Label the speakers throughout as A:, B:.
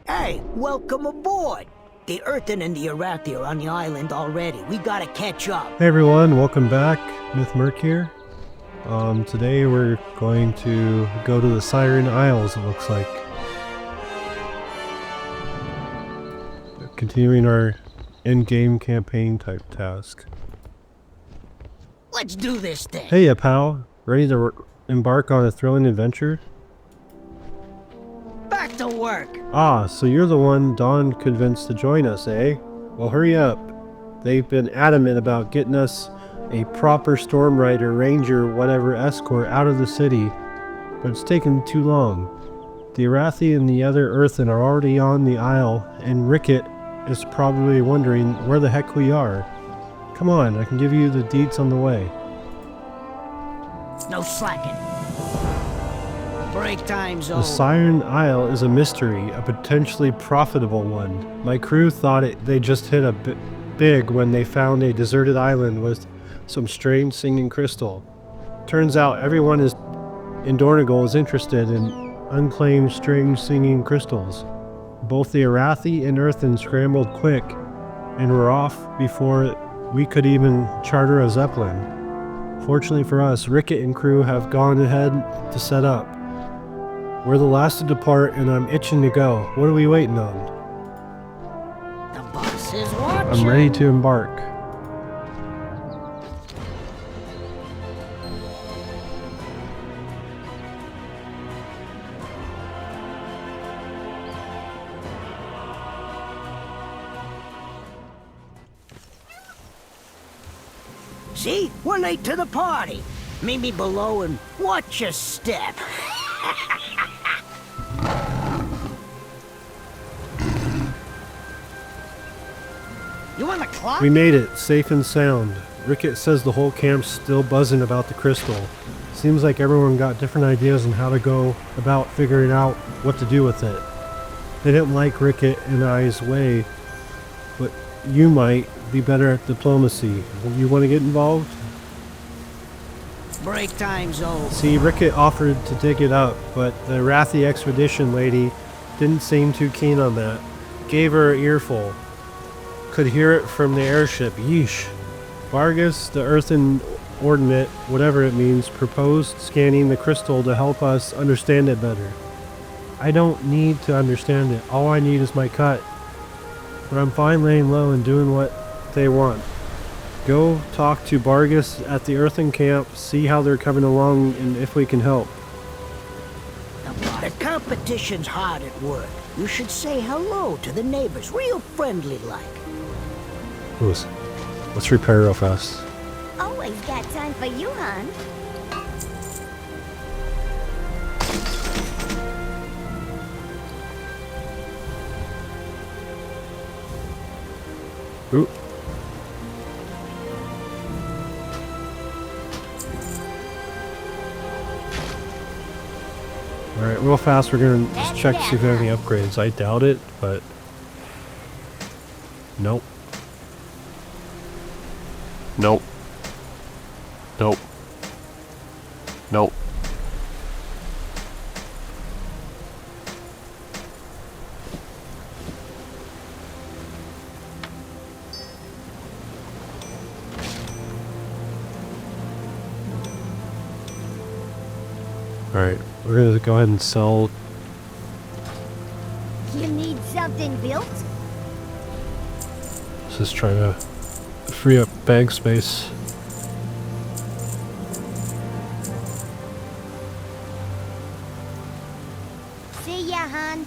A: Hey, welcome aboard. The Earthen and the Arathi are on the island already. We gotta catch up.
B: Hey everyone, welcome back. Myth Merc here. Today we're going to go to the Siren Isles, it looks like. Continuing our in-game campaign type task.
A: Let's do this thing.
B: Hey, pal. Ready to embark on a thrilling adventure?
A: Back to work.
B: Ah, so you're the one Dawn convinced to join us, eh? Well, hurry up. They've been adamant about getting us a proper storm rider, ranger, whatever escort out of the city, but it's taken too long. The Arathi and the other Earthen are already on the isle, and Ricket is probably wondering where the heck we are. Come on, I can give you the deets on the way.
A: No slacking. Break time's over.
B: The Siren Isle is a mystery, a potentially profitable one. My crew thought they just hit a big when they found a deserted island with some strange singing crystal. Turns out everyone in Dornogal is interested in unclaimed strange singing crystals. Both the Arathi and Earthen scrambled quick and were off before we could even charter a zeppelin. Fortunately for us, Ricket and crew have gone ahead to set up. We're the last to depart and I'm itching to go. What are we waiting on?
A: The boss is watching.
B: I'm ready to embark.
A: See? We're late to the party. Meet me below and watch your step. You want the clock?
B: We made it, safe and sound. Ricket says the whole camp's still buzzing about the crystal. Seems like everyone got different ideas on how to go about figuring out what to do with it. They didn't like Ricket and I's way, but you might be better at diplomacy. You want to get involved?
A: Break time's over.
B: See, Ricket offered to dig it up, but the Arathi expedition lady didn't seem too keen on that. Gave her an earful. Could hear it from the airship. Yeesh. Vargas, the Earthen Ordinate, whatever it means, proposed scanning the crystal to help us understand it better. I don't need to understand it. All I need is my cut. But I'm fine laying low and doing what they want. Go talk to Vargas at the Earthen camp, see how they're coming along and if we can help.
A: The competition's hard at work. You should say hello to the neighbors, real friendly like.
B: Let's repair real fast.
C: Always got time for you, hon.
B: Ooh. Alright, real fast we're gonna just check to see if we have any upgrades. I doubt it, but nope. Nope. Nope. Nope. Alright, we're gonna go ahead and sell.
C: You need something built?
B: Just trying to free up bag space.
C: See ya, hon.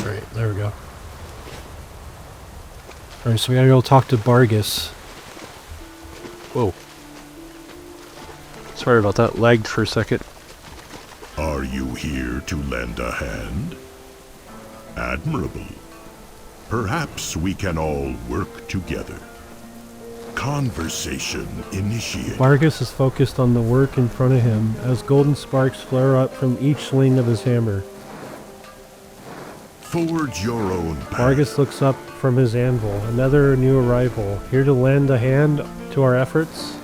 B: Alright, there we go. Alright, so we gotta go talk to Vargas. Whoa. Sorry about that, lagged for a second.
D: Are you here to lend a hand? Admirable. Perhaps we can all work together. Conversation initiated.
B: Vargas is focused on the work in front of him as golden sparks flare up from each swing of his hammer.
D: Forge your own path.
B: Vargas looks up from his anvil, another new arrival, here to lend a hand to our efforts.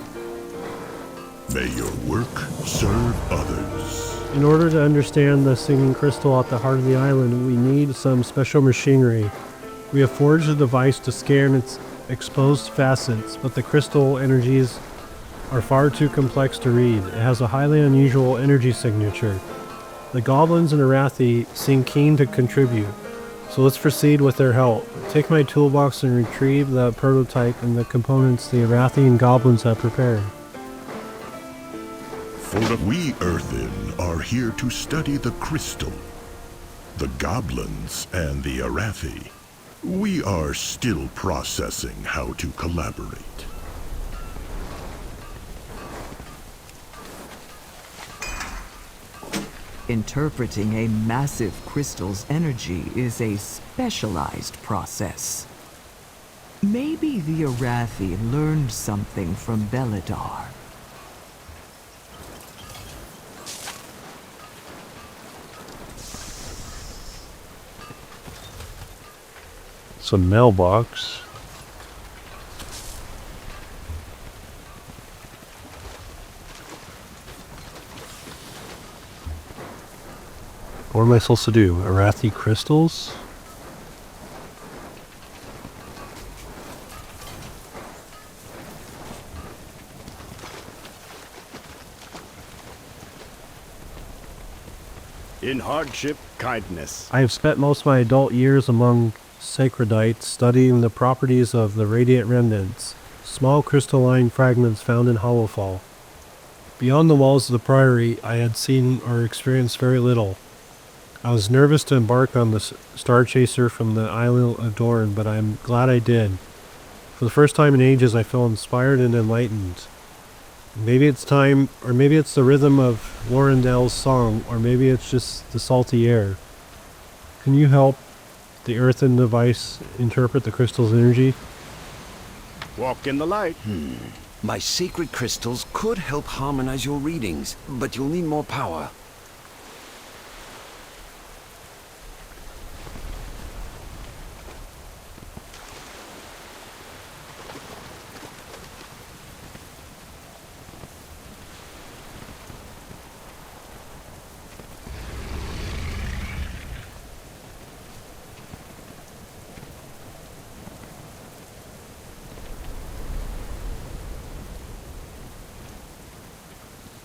D: May your work serve others.
B: In order to understand the singing crystal at the heart of the island, we need some special machinery. We have forged a device to scan its exposed facets, but the crystal energies are far too complex to read. It has a highly unusual energy signature. The goblins and Arathi seem keen to contribute, so let's proceed with their help. Take my toolbox and retrieve the prototype and the components the Arathi and goblins have prepared.
D: For we Earthen are here to study the crystal. The goblins and the Arathi, we are still processing how to collaborate.
E: Interpreting a massive crystal's energy is a specialized process. Maybe the Arathi learned something from Belladar.
B: Some mailbox. What am I supposed to do? Arathi crystals?
F: In hardship, kindness.
B: I have spent most of my adult years among sacredites studying the properties of the radiant remnants, small crystalline fragments found in Hollowfall. Beyond the walls of the priory, I had seen or experienced very little. I was nervous to embark on the Star Chaser from the Isle of Dorn, but I am glad I did. For the first time in ages, I feel inspired and enlightened. Maybe it's time, or maybe it's the rhythm of Lorendel's song, or maybe it's just the salty air. Can you help the earthen device interpret the crystal's energy?
F: Walk in the light.
G: My sacred crystals could help harmonize your readings, but you'll need more power.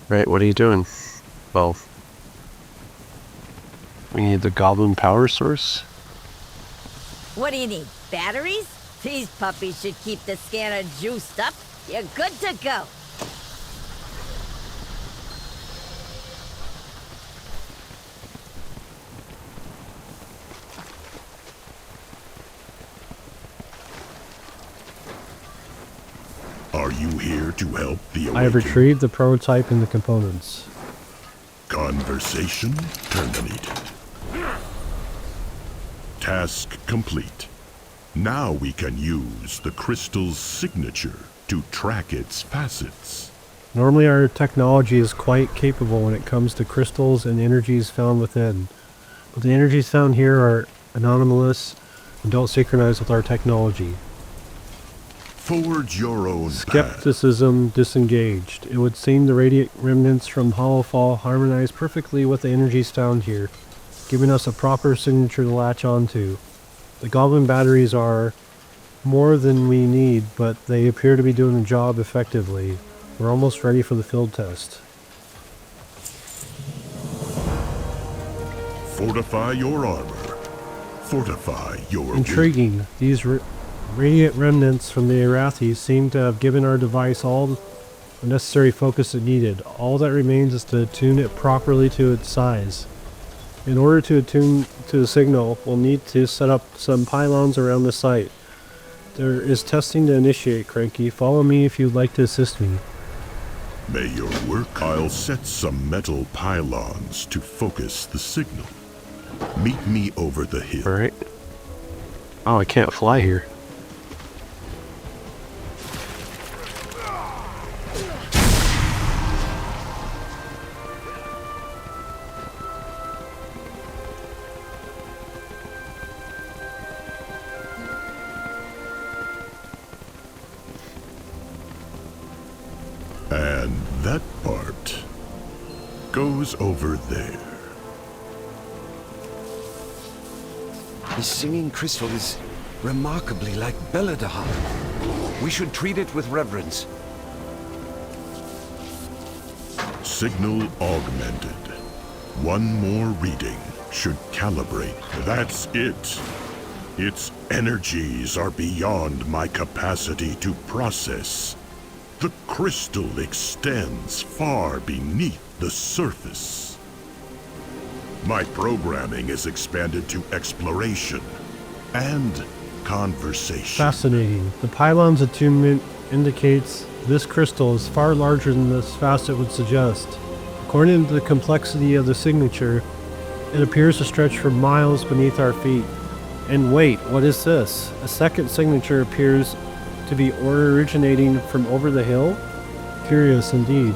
H: Right, what are you doing? Well, we need the goblin power source.
I: What do you need? Batteries? These puppies should keep the scanner juiced up. You're good to go.
D: Are you here to help the
B: I have
D: awakened?
B: retrieved the prototype and the components.
D: Conversation terminated. Task complete. Now we can use the crystal's signature to track its facets.
B: Normally our technology is quite capable when it comes to crystals and energies found within. But the energies found here are anomalous and don't synchronize with our technology.
D: Forge your own path.
B: Skepticism disengaged. It would seem the radiant remnants from Hollowfall harmonize perfectly with the energies found here, giving us a proper signature to latch onto. The goblin batteries are more than we need, but they appear to be doing the job effectively. We're almost ready for the field test.
D: Fortify your armor. Fortify your will.
B: Intriguing. These radiant remnants from the Arathi seem to have given our device all the necessary focus it needed. All that remains is to attune it properly to its size. In order to attune to the signal, we'll need to set up some pylons around the site. There is testing to initiate, Krenky. Follow me if you'd like to assist me.
D: May your work. I'll set some metal pylons to focus the signal. Meet me over the hill.
H: Alright. Oh, I can't fly here.
D: And that part goes over there.
G: This singing crystal is remarkably like Belladahar. We should treat it with reverence.
D: Signal augmented. One more reading should calibrate. That's it. Its energies are beyond my capacity to process. The crystal extends far beneath the surface. My programming is expanded to exploration and conversation.
B: Fascinating. The pylon's attunement indicates this crystal is far larger than this facet would suggest. According to the complexity of the signature, it appears to stretch for miles beneath our feet. And wait, what is this? A second signature appears to be originating from over the hill? Curious indeed.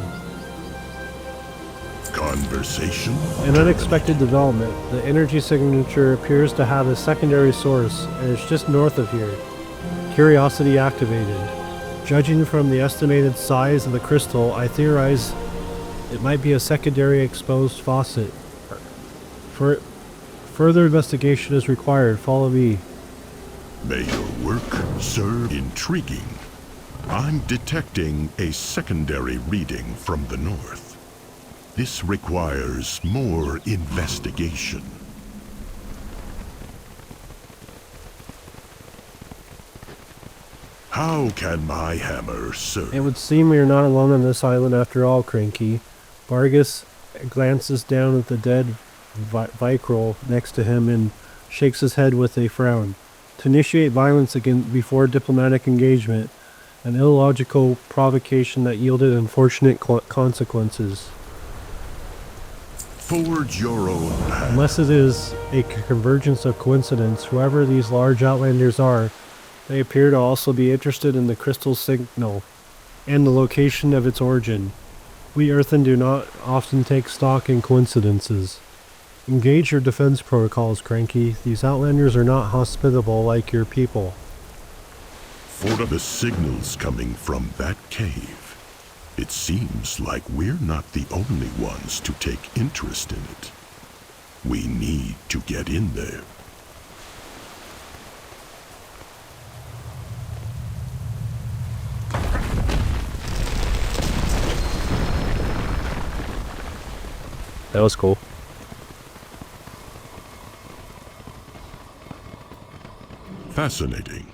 D: Conversation?
B: An unexpected development. The energy signature appears to have a secondary source, and it's just north of here. Curiosity activated. Judging from the estimated size of the crystal, I theorize it might be a secondary exposed faucet. Further investigation is required. Follow me.
D: May your work serve intriguing. I'm detecting a secondary reading from the north. This requires more investigation. How can my hammer serve?
B: It would seem we are not alone on this island after all, Krenky. Vargas glances down at the dead Vicrol next to him and shakes his head with a frown. To initiate violence before diplomatic engagement, an illogical provocation that yielded unfortunate consequences.
D: Forge your own path.
B: Unless it is a convergence of coincidence, whoever these large outlanders are, they appear to also be interested in the crystal signal and the location of its origin. We Earthen do not often take stock in coincidences. Engage your defense protocols, Krenky. These outlanders are not hospitable like your people.
D: For the signals coming from that cave, it seems like we're not the only ones to take interest in it. We need to get in there.
H: That was cool.
D: Fascinating.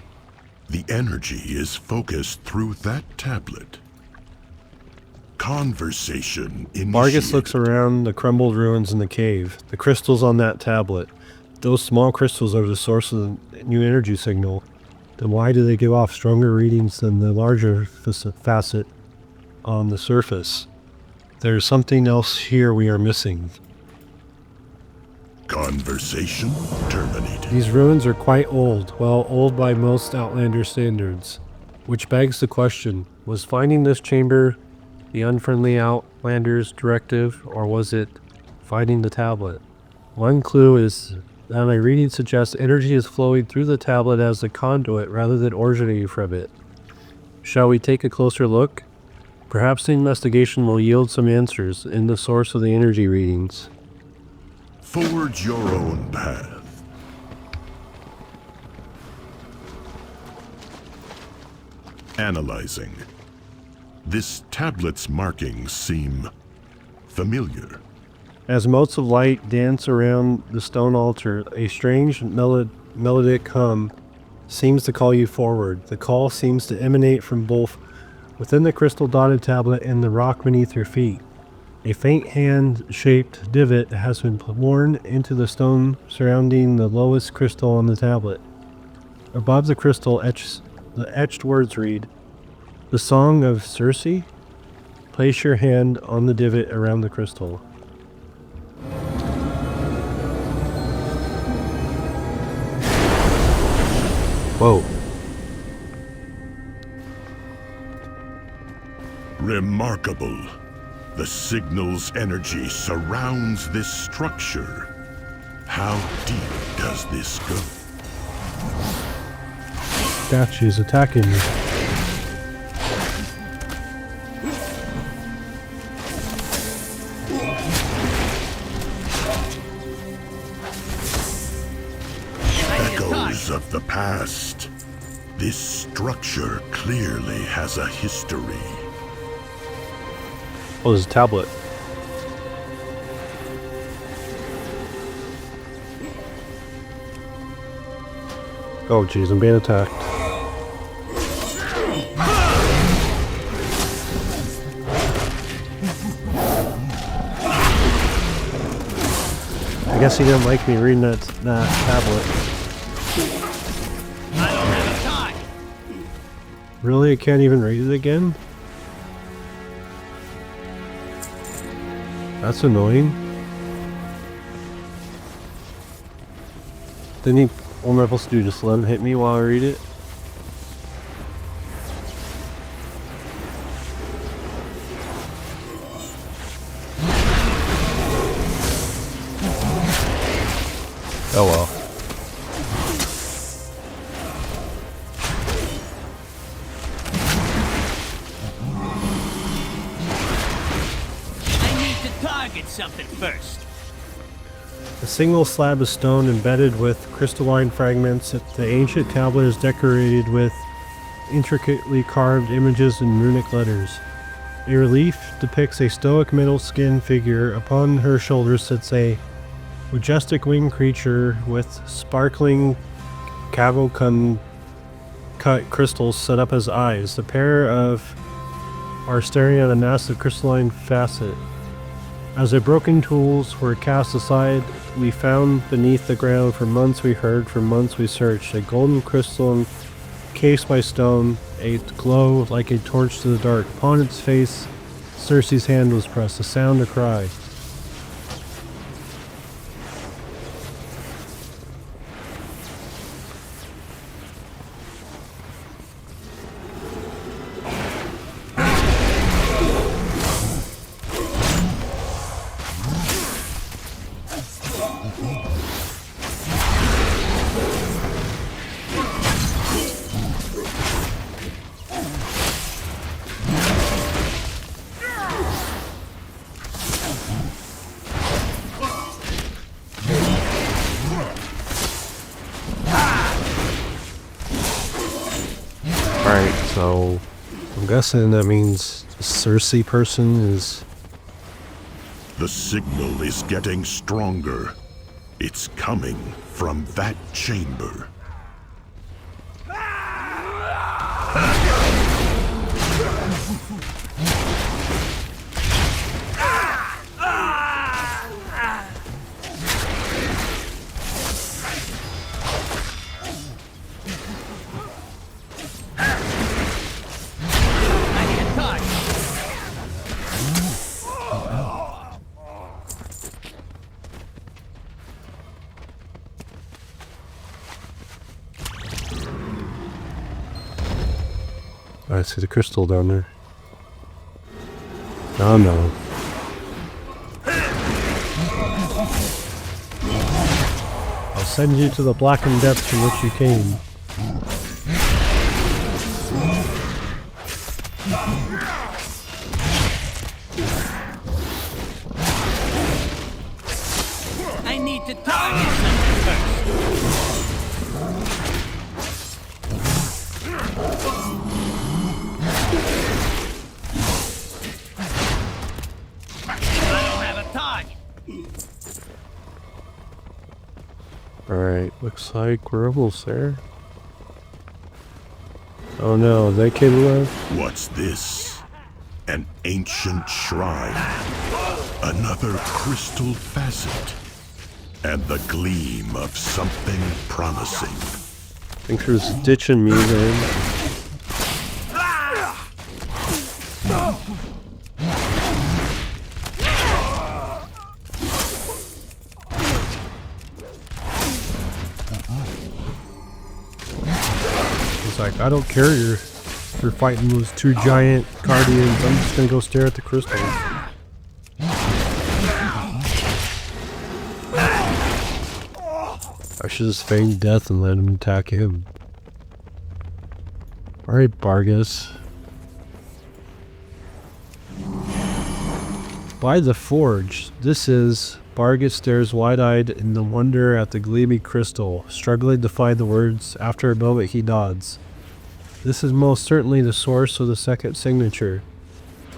D: The energy is focused through that tablet. Conversation initiated.
B: Vargas looks around the crumbled ruins in the cave. The crystals on that tablet. Those small crystals are the source of the new energy signal. Then why do they give off stronger readings than the larger facet on the surface? There's something else here we are missing.
D: Conversation terminated.
B: These ruins are quite old, well, old by most Outlander standards. Which begs the question, was finding this chamber the unfriendly Outlander's directive, or was it finding the tablet? One clue is that my reading suggests energy is flowing through the tablet as a conduit rather than originating from it. Shall we take a closer look? Perhaps the investigation will yield some answers in the source of the energy readings.
D: Forge your own path. Analyzing. This tablet's markings seem familiar.
B: As motes of light dance around the stone altar, a strange melodic hum seems to call you forward. The call seems to emanate from both within the crystal-dotted tablet and the rock beneath your feet. A faint hand-shaped divot has been worn into the stone surrounding the lowest crystal on the tablet. Above the crystal, the etched words read, "The Song of Circe? Place your hand on the divot around the crystal."
H: Whoa.
D: Remarkable. The signal's energy surrounds this structure. How deep does this go?
B: Statues attacking you.
D: the past. This structure clearly has a history.
H: Oh, there's a tablet. Oh jeez, I'm being attacked. I guess he didn't like me reading that tablet.
J: I don't have a time.
B: Really? I can't even read it again? That's annoying. Then what am I supposed to do? Just let him hit me while I read it?
H: Oh well.
J: I need to target something first.
B: A single slab of stone embedded with crystalline fragments. The ancient tablet is decorated with intricately carved images and runic letters. A relief depicts a stoic middle-skinned figure. Upon her shoulders sits a majestic winged creature with sparkling cut crystals set up as eyes. The pair are staring at a massive crystalline facet. As the broken tools were cast aside, we found beneath the ground. For months we heard, for months we searched. A golden crystal encased by stone, a glow like a torch to the dark. Upon its face, Circe's hand was pressed. A sound, a cry. Alright, so I'm guessing that means the Circe person is...
D: The signal is getting stronger. It's coming from that chamber.
B: I see the crystal down there. Oh no. I'll send you to the blackened depths from which you came.
J: I need to target something first.
B: Alright, looks like we're almost there. Oh no, they came alive?
D: What's this? An ancient shrine. Another crystal facet. And the gleam of something promising.
B: Thanks for ditching me, man. It's like, I don't care you're fighting those two giant guardians. I'm just gonna go stare at the crystal. I should just feign death and let him attack him. Alright, Bargus. By the forge. This is Bargus stares wide-eyed in the wonder at the gleaming crystal, struggling to find the words. After a moment he nods. This is most certainly the source of the second signature.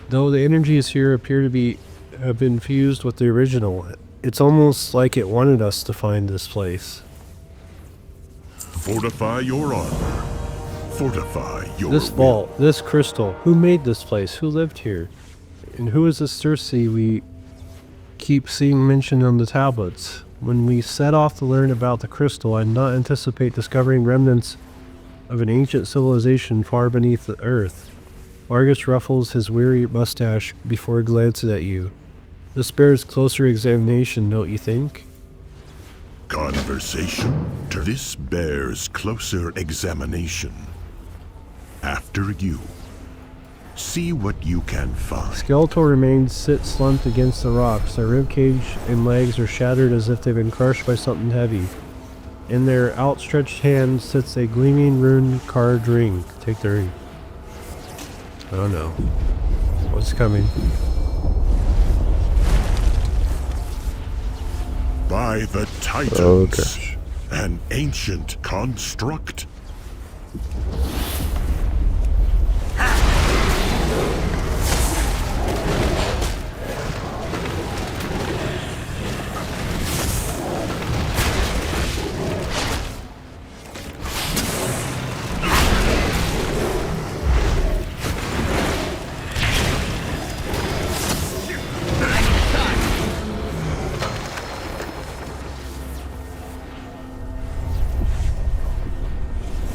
B: Though the energies here appear to have been fused with the original, it's almost like it wanted us to find this place.
D: Fortify your armor. Fortify your
B: This vault, this crystal, who made this place? Who lived here? And who is this Circe we keep seeing mentioned on the tablets? When we set off to learn about the crystal, I did not anticipate discovering remnants of an ancient civilization far beneath the earth. Vargas ruffles his weary mustache before glancing at you. This bears closer examination, don't you think?
D: Conversation. This bears closer examination. After you. See what you can find.
B: Skeletal remains sit slumped against the rocks. Their ribcage and legs are shattered as if they've been crushed by something heavy. In their outstretched hands sits a gleaming rune-carved ring. Take the ring. Oh no. What's coming?
D: By the Titans.
H: Oh, gosh.
D: An ancient construct.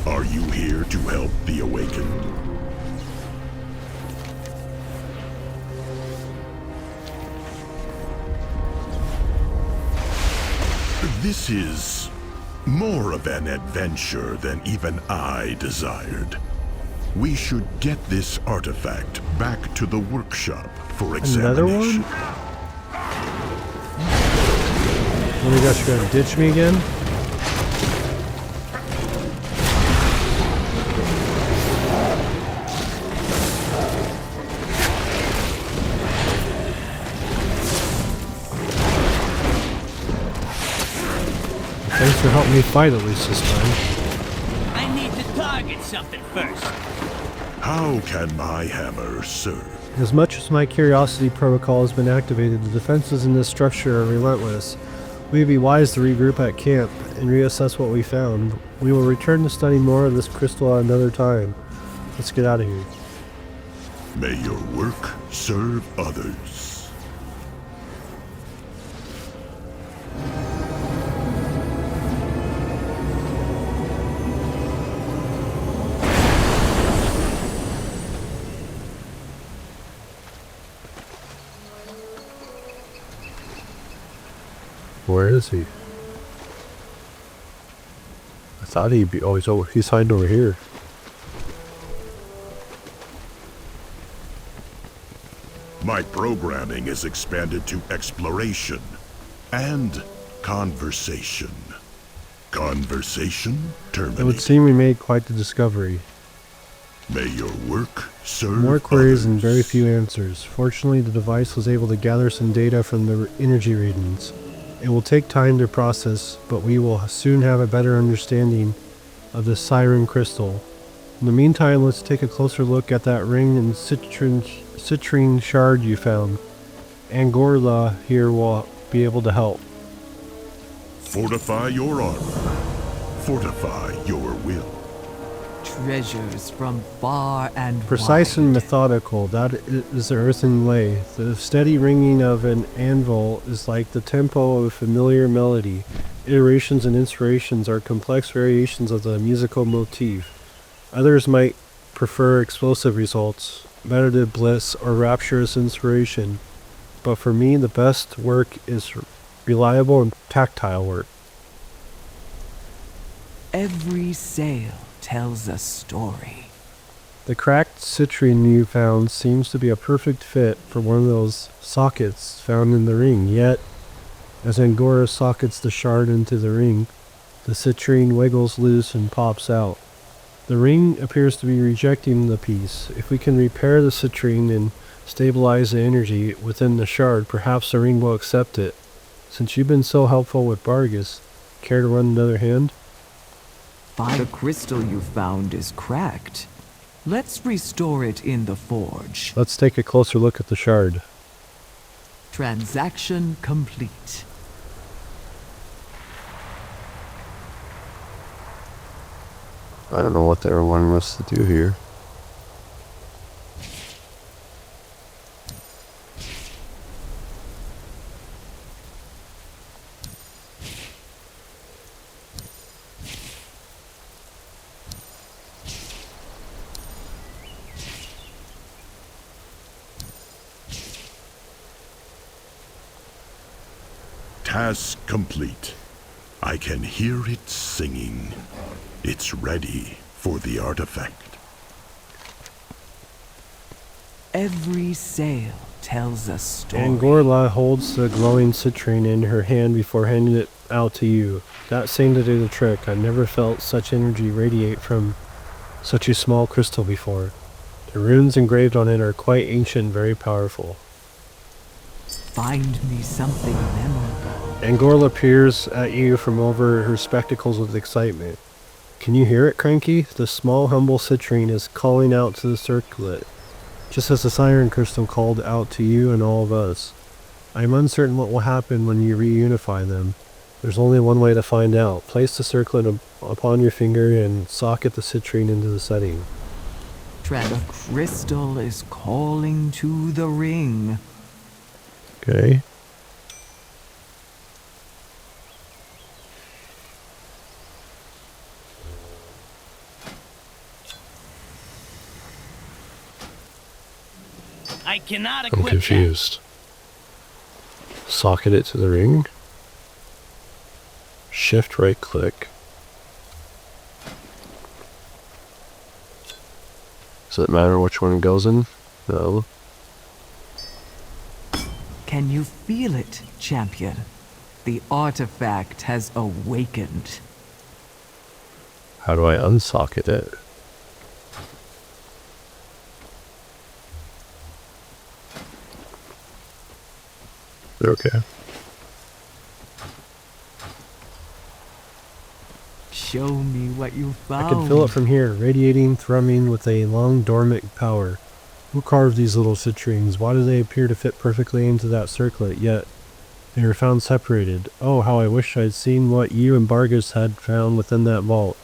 D: Are you here to help the awakened? This is more of an adventure than even I desired. We should get this artifact back to the workshop for
B: Another
D: examination.
B: one? Oh my gosh, you're gonna ditch me again? Thanks for helping me fight at least this time.
J: I need to target something first.
D: How can my hammer serve?
B: As much as my curiosity protocol has been activated, the defenses in this structure are relentless. We'd be wise to regroup at camp and reassess what we found. We will return to study more of this crystal at another time. Let's get out of here.
D: May your work serve others.
H: Where is he? I thought he'd be. Oh, he's hiding over here.
D: My programming is expanded to exploration and conversation. Conversation
B: It
D: terminated.
B: would seem we made quite the discovery.
D: May your work serve
B: More queries and
D: others.
B: very few answers. Fortunately, the device was able to gather some data from the energy readings. It will take time to process, but we will soon have a better understanding of the Siren crystal. In the meantime, let's take a closer look at that ring and citrine shard you found. Angorla here will be able to help.
D: Fortify your armor. Fortify your will.
E: Treasures from far and
B: Precise
E: wide.
B: and methodical, that is the earthen lay. The steady ringing of an anvil is like the tempo of a familiar melody. Iterations and inspirations are complex variations of the musical motif. Others might prefer explosive results, meditative bliss, or rapturous inspiration. But for me, the best work is reliable and tactile work.
E: Every sail tells a story.
B: The cracked citrine you found seems to be a perfect fit for one of those sockets found in the ring, yet, as Angora sockets the shard into the ring, the citrine wiggles loose and pops out. The ring appears to be rejecting the piece. If we can repair the citrine and stabilize the energy within the shard, perhaps the ring will accept it. Since you've been so helpful with Bargus, care to run another hand?
E: The crystal you found is cracked. Let's restore it in the forge.
B: Let's take a closer look at the shard.
E: Transaction complete.
H: I don't know what they were wanting us to do here.
D: Task complete. I can hear it singing. It's ready for the artifact.
E: Every sail tells a story.
B: Angorla holds the glowing citrine in her hand before handing it out to you. That seemed to do the trick. I never felt such energy radiate from such a small crystal before. The runes engraved on it are quite ancient and very powerful.
E: Find me something memorable.
B: Angorla peers at you from over her spectacles with excitement. Can you hear it, Krenky? The small, humble citrine is calling out to the circlet, just as the siren crystal called out to you and all of us. I am uncertain what will happen when you reunify them. There's only one way to find out. Place the circlet upon your finger and socket the citrine into the setting.
E: The crystal is calling to the ring.
B: Okay.
J: I cannot
B: I'm
J: equip that.
B: confused. Socket it to the ring. Shift right click. Does it matter which one it goes in? No.
E: Can you feel it, champion? The artifact has awakened.
B: How do I unsocket it? Okay.
E: Show me what you found.
B: I can feel it from here, radiating, thrumming with a long dormant power. Who carved these little citrines? Why do they appear to fit perfectly into that circlet, yet they were found separated? Oh, how I wish I'd seen what you and Bargus had found within that vault.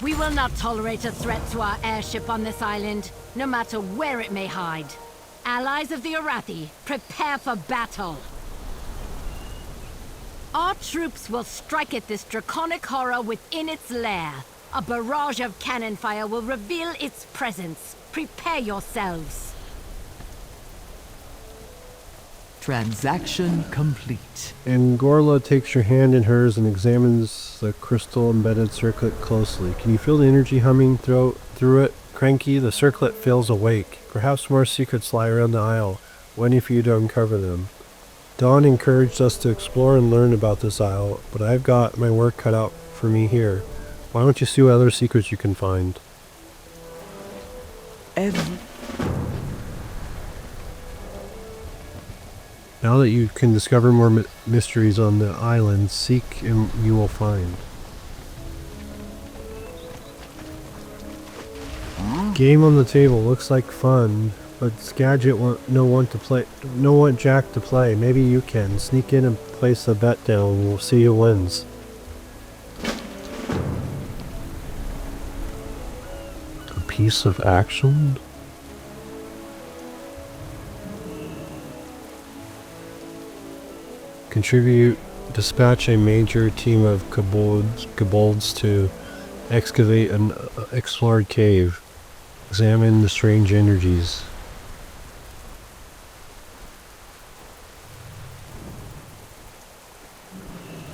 K: We will not tolerate a threat to our airship on this island, no matter where it may hide. Allies of the Arathi, prepare for battle. Our troops will strike at this draconic horror within its lair. A barrage of cannon fire will reveal its presence. Prepare yourselves.
E: Transaction complete.
B: Angorla takes your hand in hers and examines the crystal-embedded circlet closely. Can you feel the energy humming through it? Krenky, the circlet feels awake. Perhaps more secrets lie around the isle, waiting for you to uncover them. Dawn encouraged us to explore and learn about this isle, but I've got my work cut out for me here. Why don't you see what other secrets you can find? Now that you can discover more mysteries on the island, seek and you will find. Game on the table looks like fun, but Skagit no one Jack to play. Maybe you can sneak in and place a bet down. We'll see who wins. A piece of action. Contribute. Dispatch a major team of kobolds to excavate an explored cave. Examine the strange energies.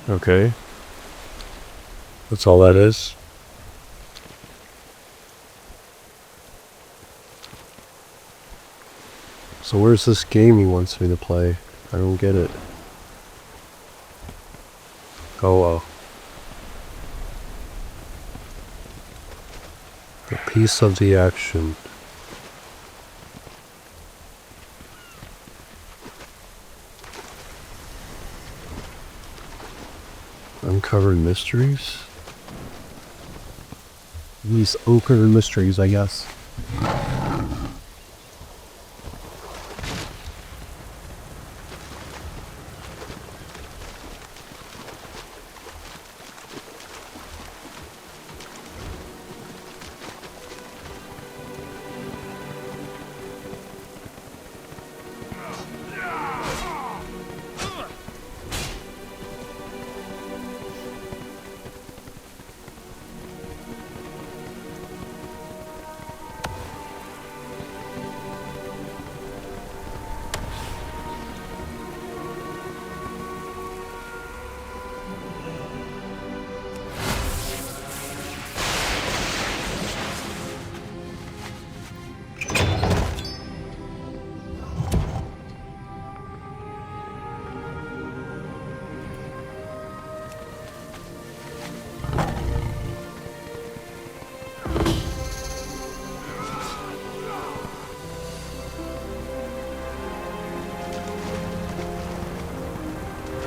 B: Okay. That's all that is. So where's this game he wants me to play? I don't get it. Oh well. A piece of the action.
H: Uncovered mysteries? These uncovered mysteries, I guess.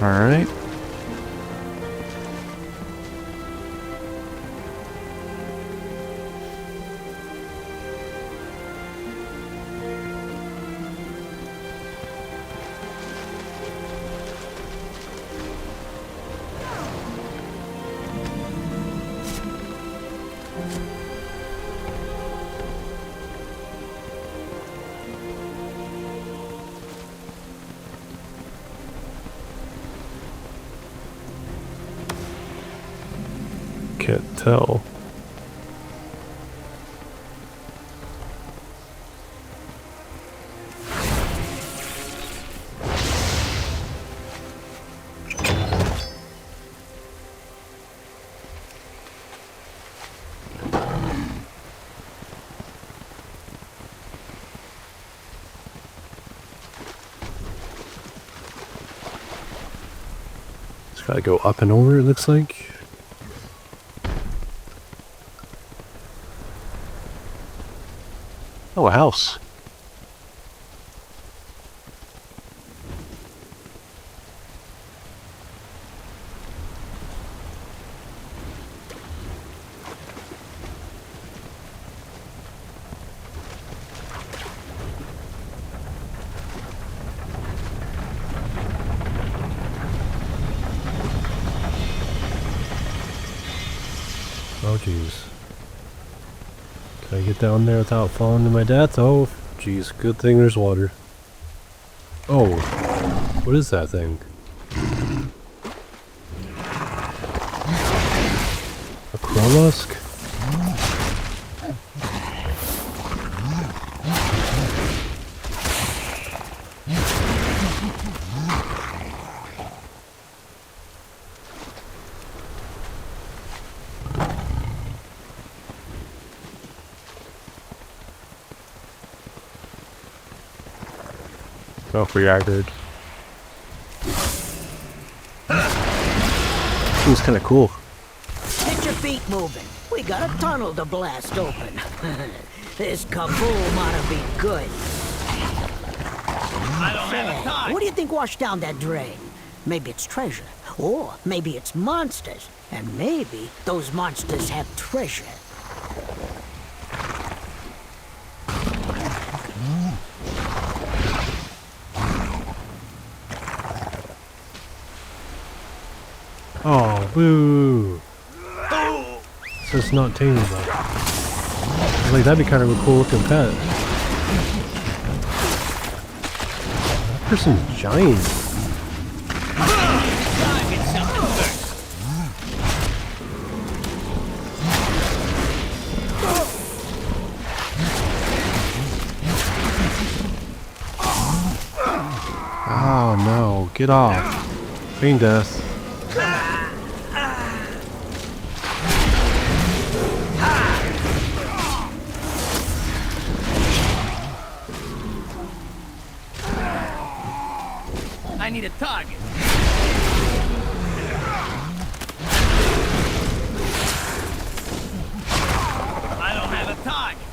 H: Alright. Can't tell. It's gotta go up and over, it looks like. Oh, a house. Oh, jeez. Can I get down there without falling to my death? Oh, jeez. Good thing there's water. Oh, what is that thing? A Krollusk? Reacted. Seems kind of cool.
A: Get your feet moving. We got a tunnel to blast open. This kaboom ought to be good.
J: I don't have a time.
A: What do you think washed down that drain? Maybe it's treasure. Or maybe it's monsters. And maybe those monsters have treasure.
H: Oh, boo! So it's not tamed though. Like, that'd be kind of a cool looking pet. That person's giant. Oh no, get off. Pain death.
J: I need a target. I don't have a target.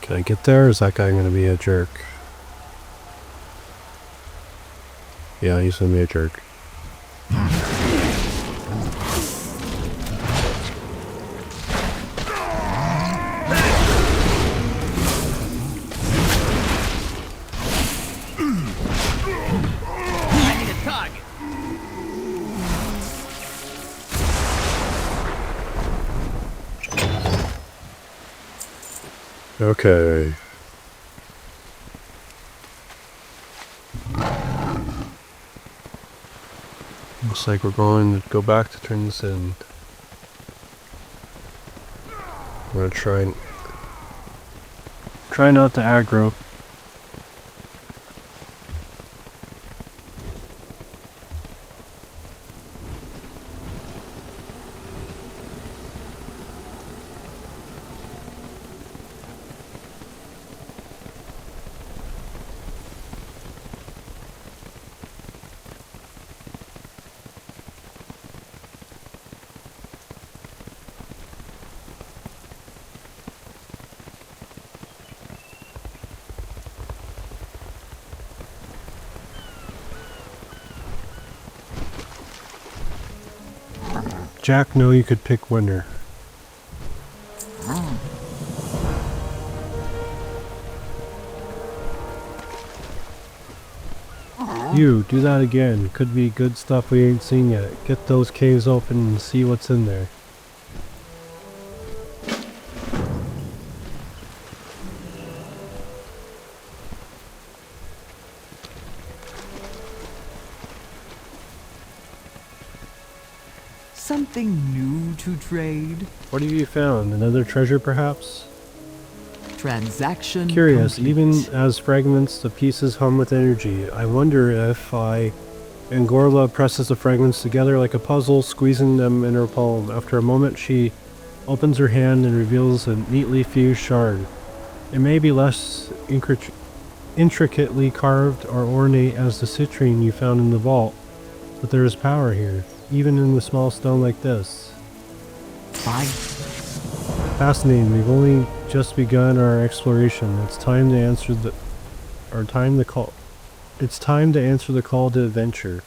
H: Can I get there, or is that guy going to be a jerk? Yeah, he's gonna be a jerk.
J: I need a target.
H: Okay. Looks like we're going to go back to turn this in. I'm gonna try not to aggro. Jack, no, you could pick winner. You, do that again. Could be good stuff we ain't seen yet. Get those caves open and see what's in there.
E: Something new to trade?
H: What have you found? Another treasure, perhaps?
E: Transaction
H: Curious,
E: complete.
H: even as fragments, the pieces hum with energy. I wonder if Angorla presses the fragments together like a puzzle, squeezing them in her palm. After a moment, she opens her hand and reveals a neatly fused shard. It may be less intricately carved or ornate as the citrine you found in the vault, but there is power here, even in a small stone like this.
E: Fine.
H: Fascinating. We've only just begun our exploration. It's time to answer the call. It's time to answer the call to adventure.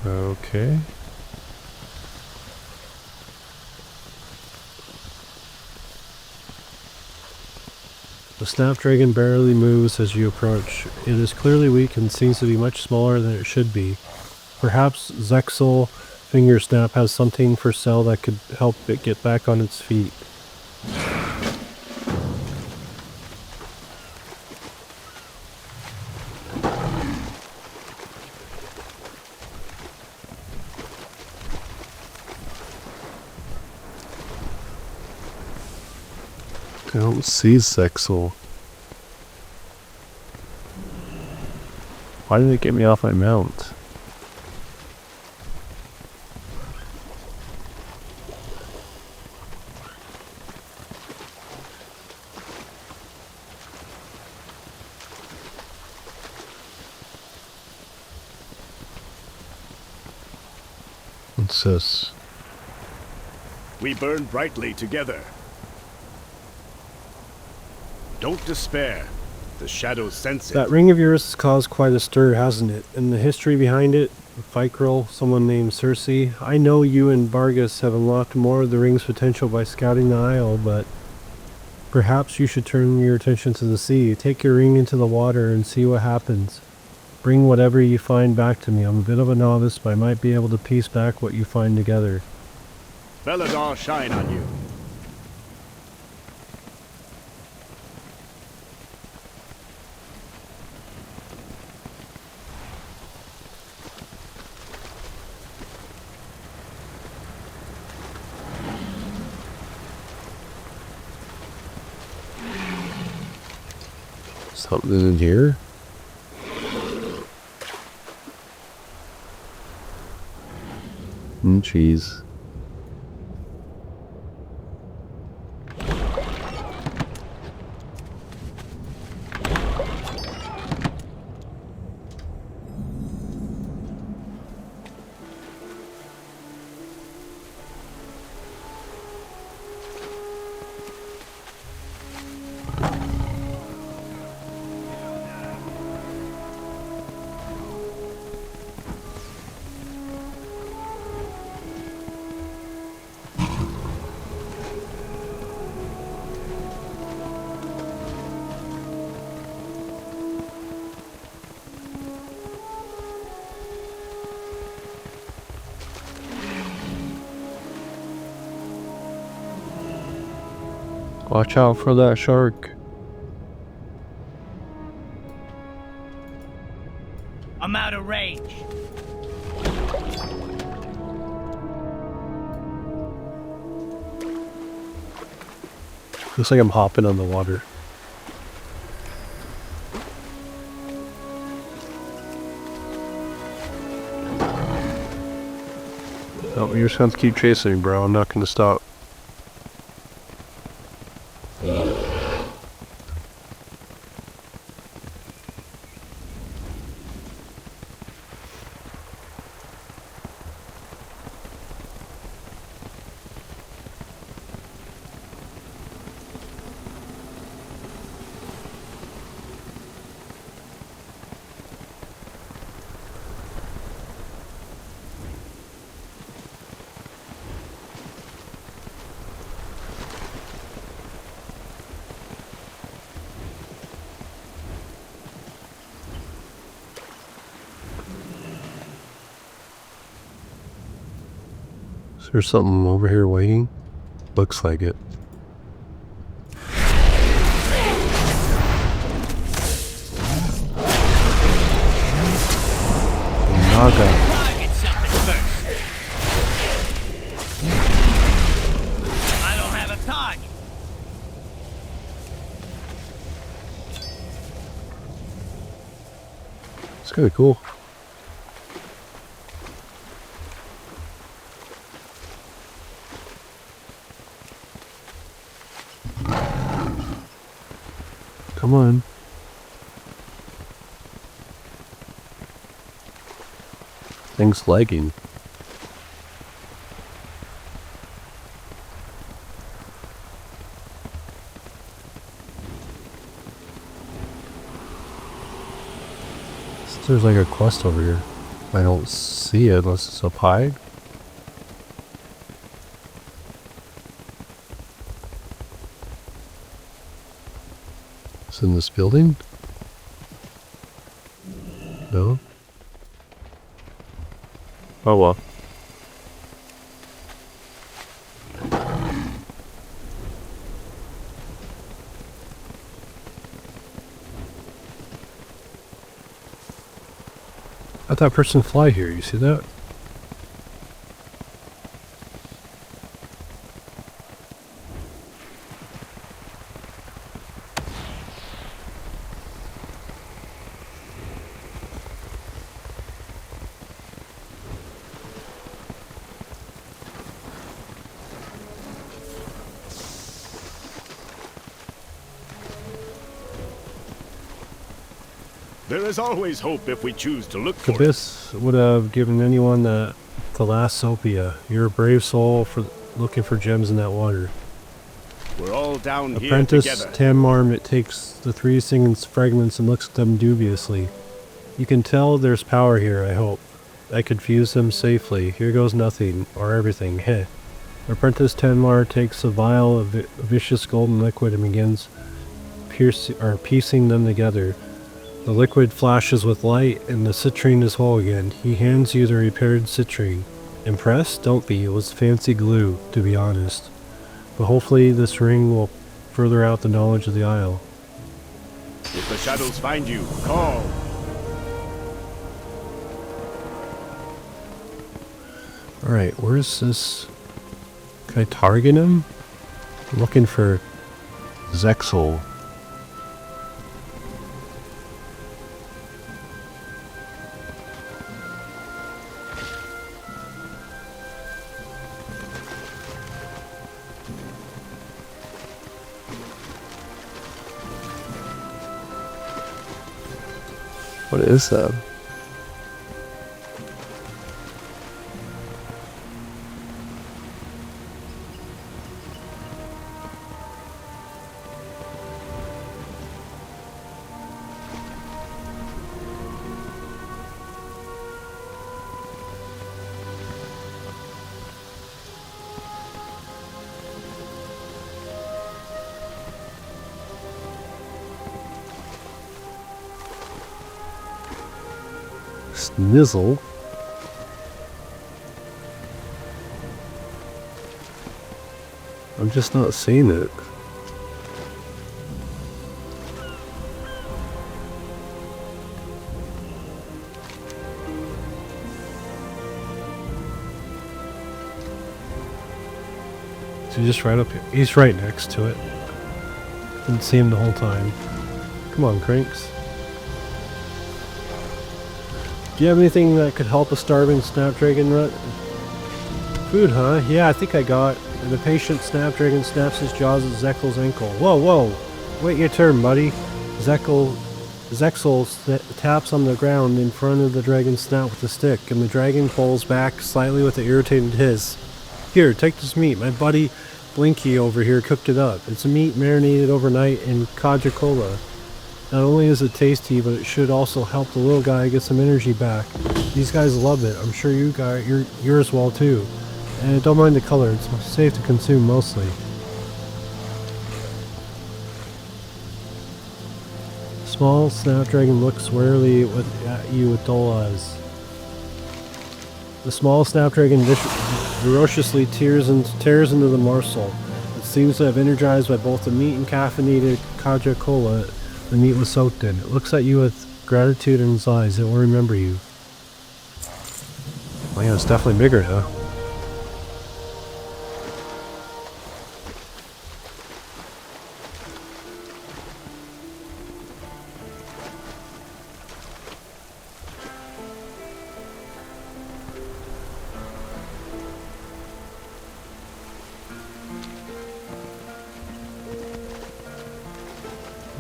H: Okay. The snapdragon barely moves as you approach. It is clearly weak and seems to be much smaller than it should be. Perhaps Zexal Fingersnap has something for sale that could help it get back on its feet. I don't see Zexal. Why did it get me off my mount? What's this?
F: We burn brightly together. Don't despair. The shadows sense it.
H: That ring of yours has caused quite a stir, hasn't it? And the history behind it, Vicryl, someone named Cersei. I know you and Vargas have unlocked more of the ring's potential by scouting the Isle, but perhaps you should turn your attention to the sea. Take your ring into the water and see what happens. Bring whatever you find back to me. I'm a bit of a novice, but I might be able to piece back what you find together.
F: Belladar shine on you.
H: Something in here? Jeez. Watch out for that shark.
J: I'm out of range.
H: Looks like I'm hopping on the water. Oh, you're just going to keep chasing me, bro. I'm not going to stop. Is there something over here waiting? Looks like it. Naga.
J: Target something first. I don't have a target.
H: It's kind of cool. Come on. Thing's lagging. There's like a quest over here. I don't see it unless it's up high. It's in this building? No? Oh well. How'd that person fly here? You see that?
F: There is always hope if we choose to look for it.
H: Abyss would have given anyone the last Sophia. You're a brave soul for looking for gems in that water.
F: We're all down here
H: Apprentice
F: together.
H: Tammarm takes the three singing fragments and looks at them dubiously. You can tell there's power here, I hope. I could fuse them safely. Here goes nothing, or everything, heh. Apprentice Tenmar takes a vial of vicious golden liquid and begins piecing them together. The liquid flashes with light, and the citrine is whole again. He hands you the repaired citrine. Impressed? Don't be. It was fancy glue, to be honest. But hopefully this ring will further out the knowledge of the Isle.
F: If the shadows find you, call.
H: Alright, where's this? Can I target him? I'm looking for Zexel. What is that? Snizzle. I'm just not seeing it.
B: He's just right up here. He's right next to it. Didn't see him the whole time. Come on, Cranks. Do you have anything that could help a starving snapdragon rut? Food, huh? Yeah, I think I got. And the patient snapdragon snaps his jaws at Zekel's ankle. Whoa, whoa! Wait your turn, buddy. Zexel taps on the ground in front of the dragon's snout with a stick, and the dragon pulls back slightly with an irritated hiss. Here, take this meat. My buddy Blinky over here cooked it up. It's a meat marinated overnight in Coca-Cola. Not only is it tasty, but it should also help the little guy get some energy back. These guys love it. I'm sure yours will too. And don't mind the color. It's safe to consume mostly. Small snapdragon looks warily at you with dull eyes. The small snapdragon ferociously tears into the morsel. It seems to have energized by both the meat and caffeinated Coca-Cola the meat was soaked in. It looks at you with gratitude in its eyes. It will remember you. Oh yeah, it's definitely bigger now.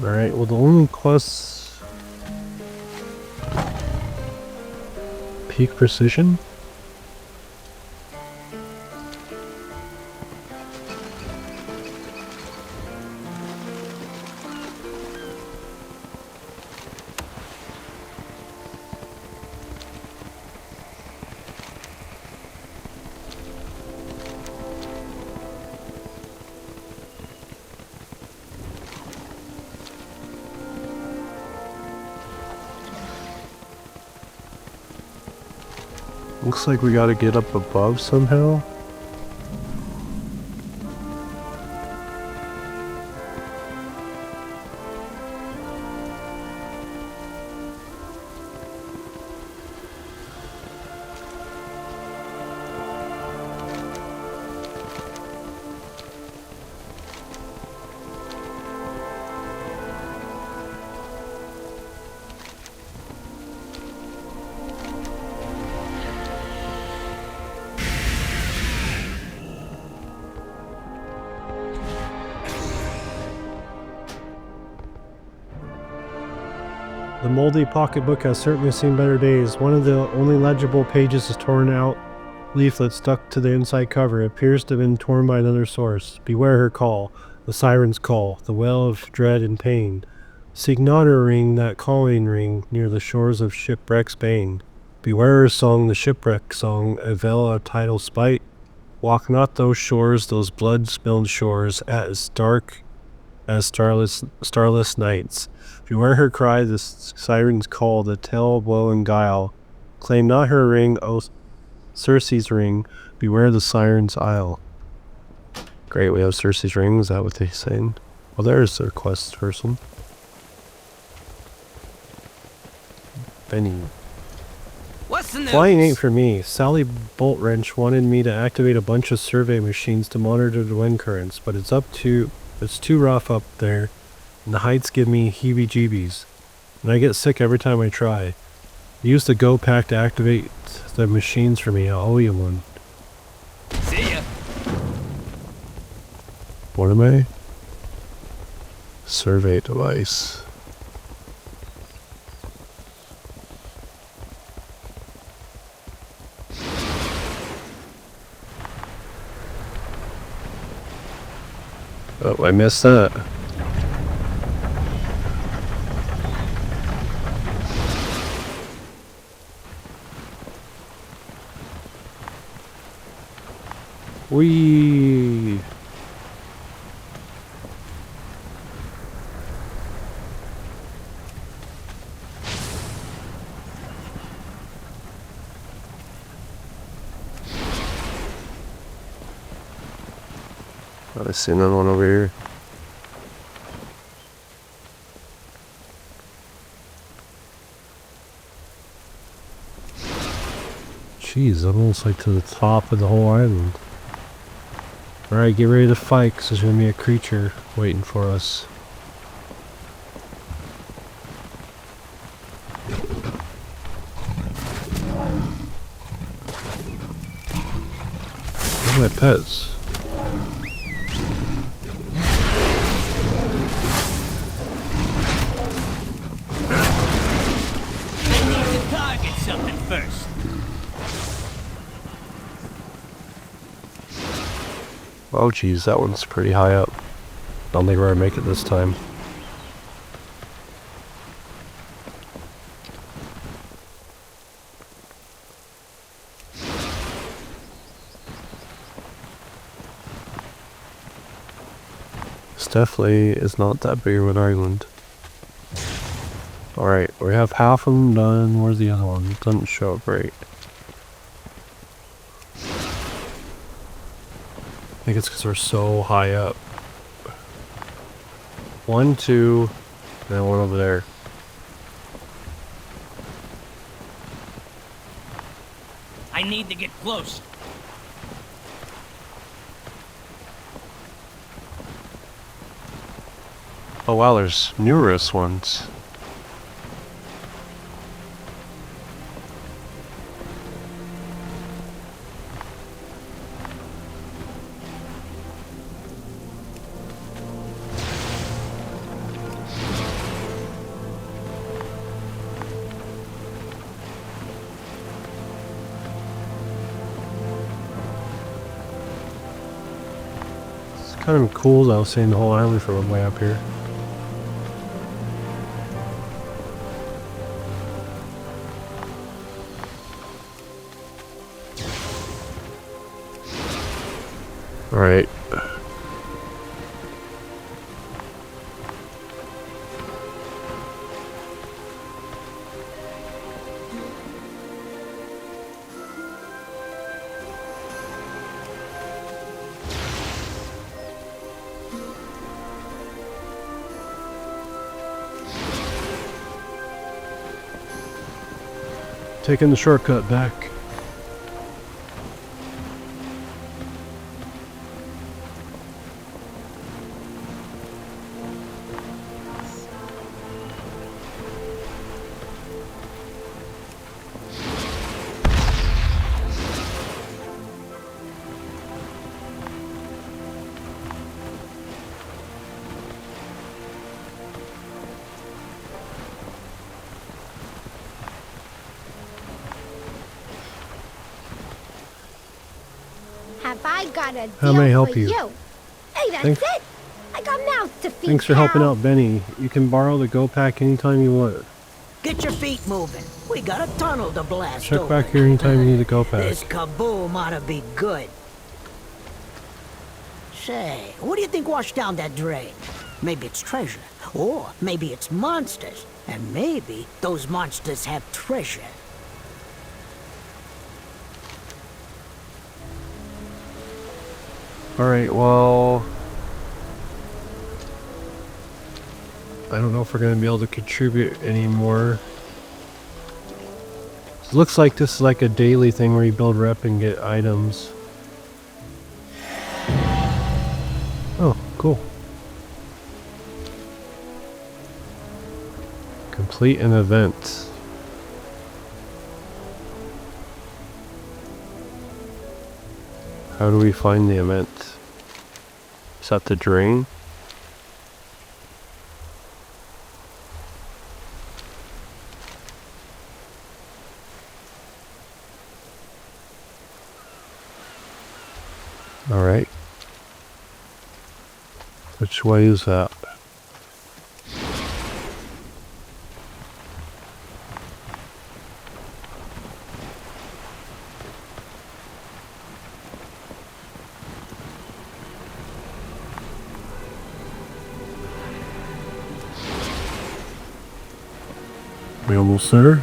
B: Alright, well the only quests... Peak precision? Looks like we gotta get up above somehow. The moldy pocketbook has certainly seen better days. One of the only legible pages is torn out. Leaflet stuck to the inside cover. It appears to have been torn by another source. Beware her call, the siren's call, the wail of dread and pain. Seek not her ring, that calling ring, near the shores of shipwreck's bane. Beware her song, the shipwreck song, a veil of tidal spite. Walk not those shores, those blood-spilled shores, as dark as starless nights. Beware her cry, the siren's call, the tale of woe and guile. Claim not her ring, O Circe's ring. Beware the siren's isle. Great, we have Circe's ring. Is that what they're saying? Well, there's their quest person. Benny.
J: What's the news?
B: Flying ain't for me. Sally Bolt Wrench wanted me to activate a bunch of survey machines to monitor the wind currents, but it's too rough up there, and the heights give me heebie-jeebies, and I get sick every time I try. Use the Go Pack to activate the machines for me. I'll owe you one.
J: See ya.
B: What am I? Survey device. Oh, I missed that. Whee! I see another one over here. Jeez, I'm almost like to the top of the whole island. Alright, get ready to fight, because there's going to be a creature waiting for us. Where's my pets?
J: I need to target something first.
B: Oh geez, that one's pretty high up. Don't think we're gonna make it this time. This definitely is not that big of an island. Alright, we have half of them done. Where's the other one? It doesn't show up right. I think it's because we're so high up. 1, 2, and then one over there.
J: I need to get close.
B: Oh wow, there's numerous ones. Kind of cool though, seeing the whole island from way up here. Alright. Taking the shortcut back.
C: Have I got a
B: How may I
C: deal
B: help
C: for
B: you?
C: Hey, that's
B: Thanks.
C: it. I got mouths to feed.
B: Thanks for helping
C: pal.
B: out, Benny. You can borrow the Go Pack anytime you want.
A: Get your feet moving. We got a tunnel to blast
B: Check
A: over.
B: back here anytime you need a Go Pack.
A: This kaboom ought to be good. Say, what do you think washed down that drain? Maybe it's treasure. Or maybe it's monsters. And maybe those monsters have treasure.
B: Alright, well... I don't know if we're going to be able to contribute anymore. It looks like this is like a daily thing where you build rep and get items. Oh, cool. Complete an event. How do we find the event? Is that the drain? Alright. Which way is that? We almost there?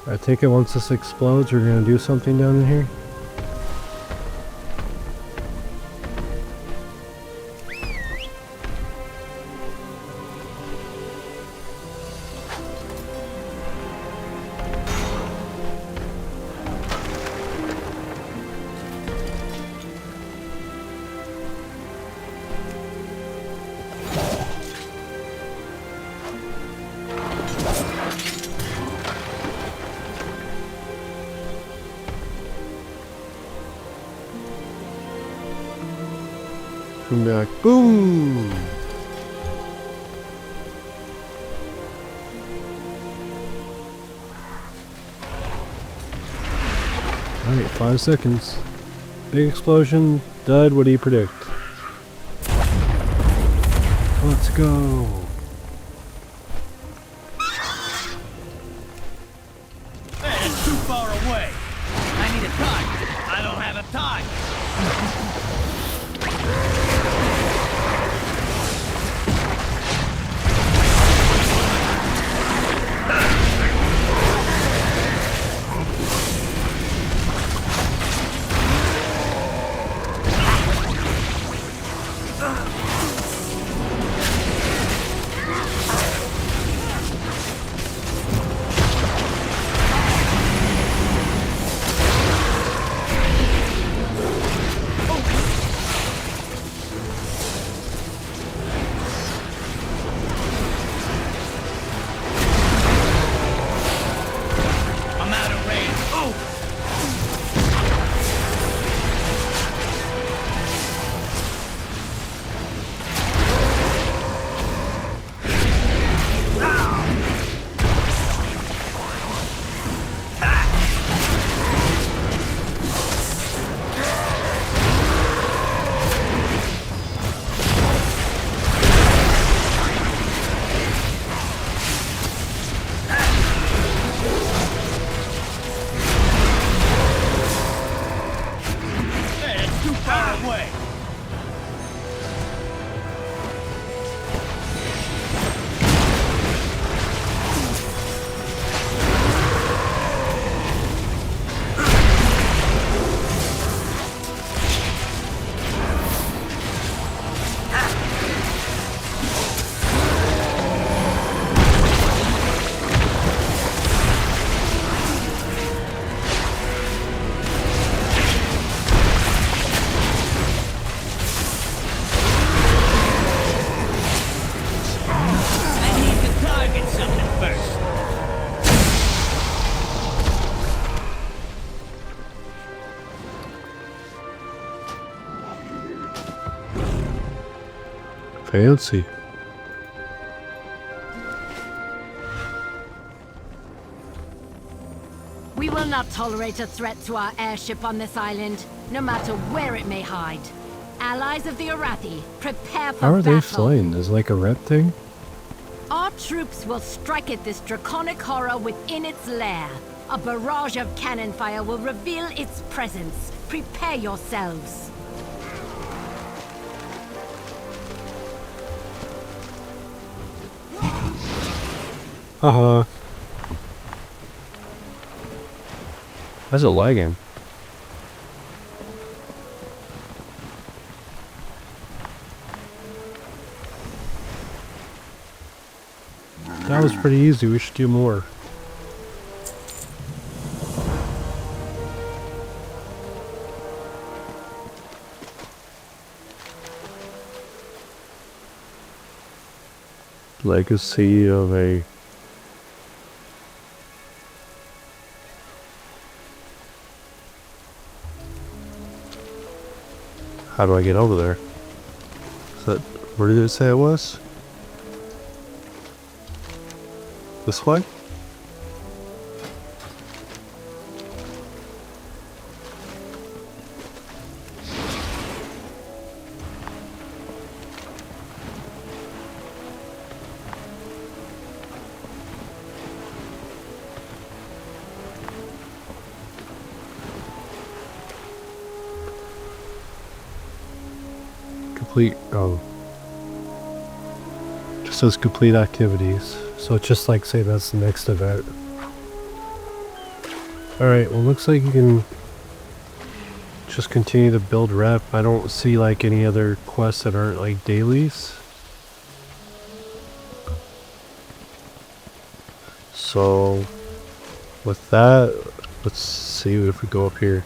B: I take it once this explodes, we're gonna do something down in here? Come back. Boom! Alright, 5 seconds. Big explosion. Dud, what do you predict? Let's go.
J: Hey, that's too far away. I need a target. I don't have a target.
B: Fancy.
K: We will not tolerate a threat to our airship on this island, no matter where it may hide. Allies of the Arathi, prepare for
B: How are they
K: battle.
B: flying? Is it like a rep thing?
K: Our troops will strike at this draconic horror within its lair. A barrage of cannon fire will reveal its presence. Prepare yourselves.
B: Haha. How's it lagging? That was pretty easy. We should do more. Legacy of a... How do I get over there? Is that... Where did it say it was? This way? Complete, oh. Just says complete activities. So it's just like say that's the next event. Alright, well looks like you can just continue to build rep. I don't see like any other quests that aren't like dailies. So with that, let's see if we go up here.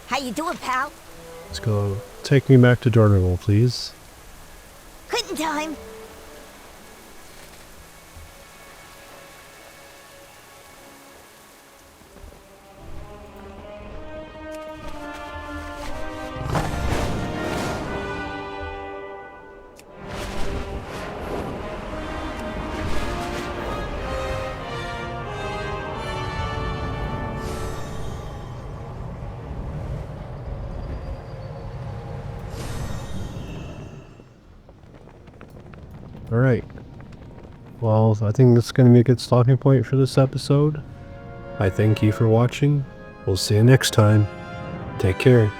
I: How you doing, pal?
B: Let's go. Take me back to Dornogal, please.
I: Quitting time.
B: Alright. Well, I think that's going to be a good stopping point for this episode. I thank you for watching. We'll see you next time. Take care.